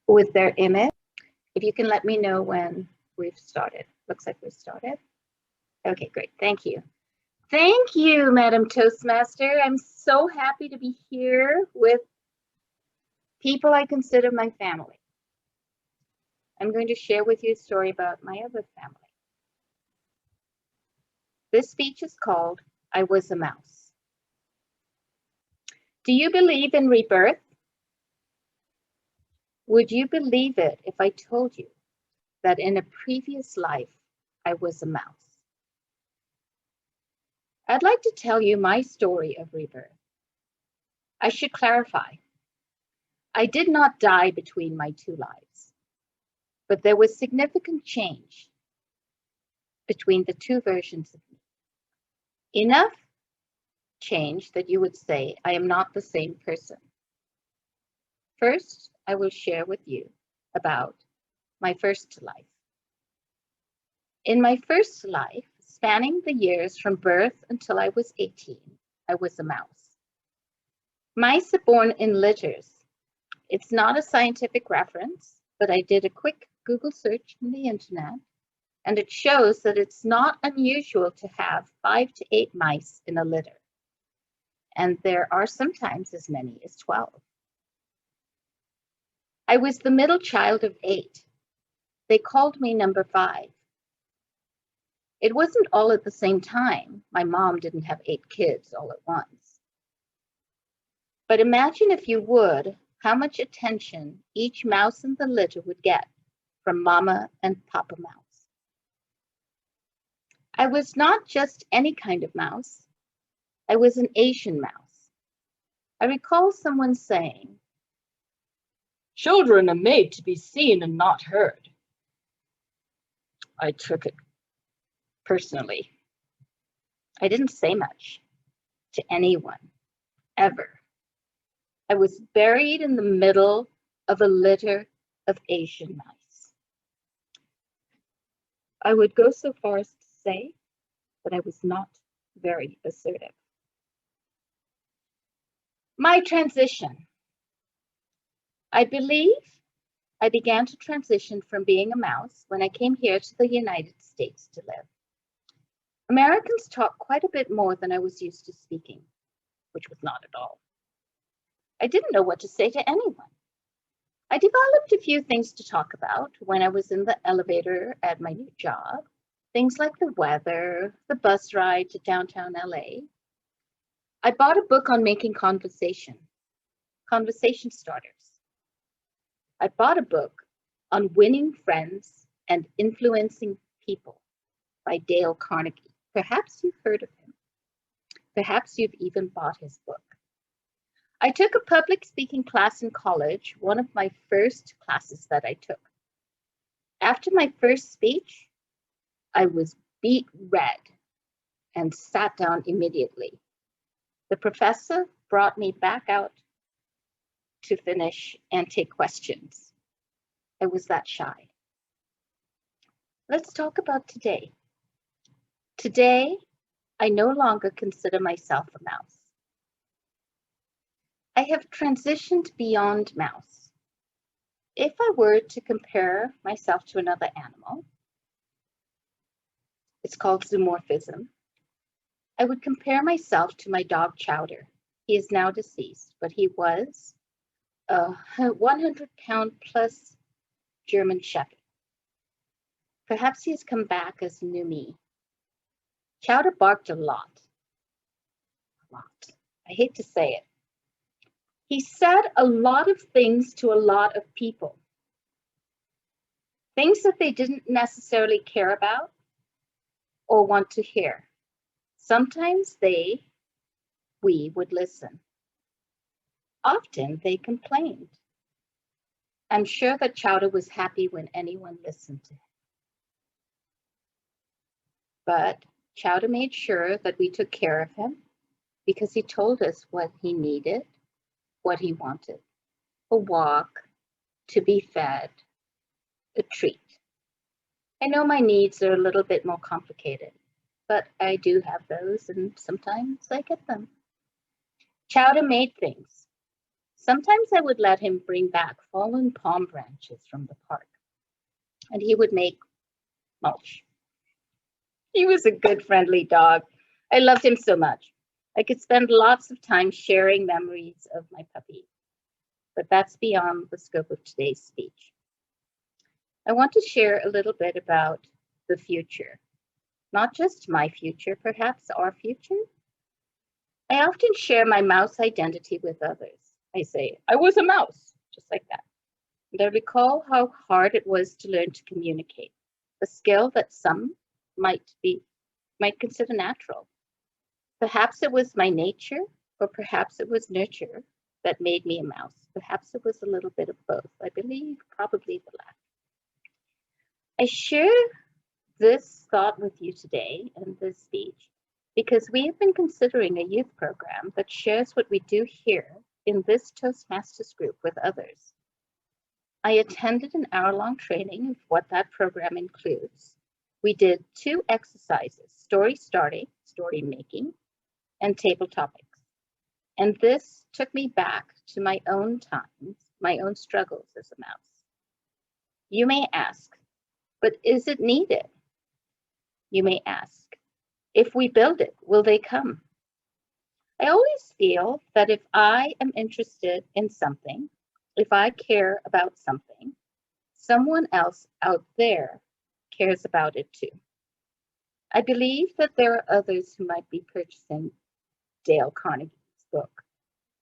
with their image. If you can let me know when we've started. Looks like we've started. Okay, great. Thank you. Thank you, Madam Toastmaster. I'm so happy to be here with people I consider my family. I'm going to share with you a story about my other family. This speech is called I Was a Mouse. Do you believe in rebirth? Would you believe it if I told you that in a previous life, I was a mouse? I'd like to tell you my story of rebirth. I should clarify, I did not die between my two lives, but there was significant change between the two versions of me. Enough change that you would say I am not the same person. First, I will share with you about my first life. In my first life, spanning the years from birth until I was 18, I was a mouse. Mice are born in litters. It's not a scientific reference, but I did a quick Google search on the internet, and it shows that it's not unusual to have 5 to 8 mice in a litter. And there are sometimes as many as 12. I was the middle child of 8. They called me number 5. It wasn't all at the same time. My mom didn't have 8 kids all at once. But imagine, if you would, how much attention each mouse in the litter would get from Mama and Papa Mouse. I was not just any kind of mouse. I was an Asian mouse. I recall someone saying, "Children are made to be seen and not heard." I took it personally. I didn't say much to anyone, ever. I was buried in the middle of a litter of Asian mice. I would go so far as to say that I was not very assertive. My transition. I believe I began to transition from being a mouse when I came here to the United States to live. Americans talk quite a bit more than I was used to speaking, which was not at all. I didn't know what to say to anyone. I developed a few things to talk about when I was in the elevator at my new job, things like the weather, the bus ride to downtown LA. I bought a book on making conversation starters. I bought a book on winning friends and influencing people by Dale Carnegie. Perhaps you've heard of him. Perhaps you've even bought his book. I took a public speaking class in college, one of my first classes that I took. After my first speech, I was beet red and sat down immediately. The professor brought me back out to finish and take questions. I was that shy. Let's talk about today. Today, I no longer consider myself a mouse. I have transitioned beyond mouse. If I were to compare myself to another animal, it's called zoomorphism, I would compare myself to my dog Chowder. He is now deceased, but he was a 100-pound plus German Shepherd. Perhaps he has come back as a new me. Chowder barked a lot. I hate to say it. He said a lot of things to a lot of people. Things that they didn't necessarily care about or want to hear. Sometimes we would listen. Often they complained. I'm sure that Chowder was happy when anyone listened to him. But Chowder made sure that we took care of him because he told us what he needed, what he wanted: a walk, to be fed, a treat. I know my needs are a little bit more complicated, but I do have those, and sometimes I get them. Chowder made things. Sometimes I would let him bring back fallen palm branches from the park, and he would make mulch. He was a good, friendly dog. I loved him so much. I could spend lots of time sharing memories of my puppy, but that's beyond the scope of today's speech. I want to share a little bit about the future, not just my future, perhaps our future. I often share my mouse identity with others. I say, I was a mouse, just like that. And I recall how hard it was to learn to communicate, a skill that some might consider natural. Perhaps it was my nature, or perhaps it was nurture that made me a mouse. Perhaps it was a little bit of both. I believe probably the latter. I share this thought with you today in this speech because we have been considering a youth program that shares what we do here in this Toastmasters group with others. I attended an hour-long training of what that program includes. We did 2 exercises, story starting, story making, and table topics. And this took me back to my own times, my own struggles as a mouse. You may ask, but is it needed? You may ask, if we build it, will they come? I always feel that if I am interested in something, if I care about something, someone else out there cares about it too. I believe that there are others who might be purchasing Dale Carnegie's book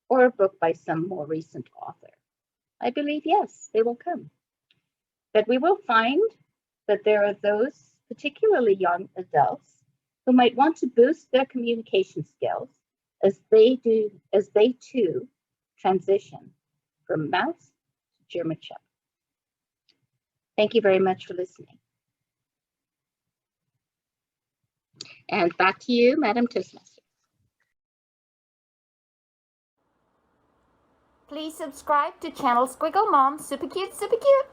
or a book by some more recent author. I believe, yes, they will come. That we will find that there are those, particularly young adults, who might want to boost their communication skills as they too transition from mouse to German Shepherd. Thank you very much for listening. And back to you, Madam Toastmaster. Please subscribe to channel Squiggle Mom. Super cute, super cute.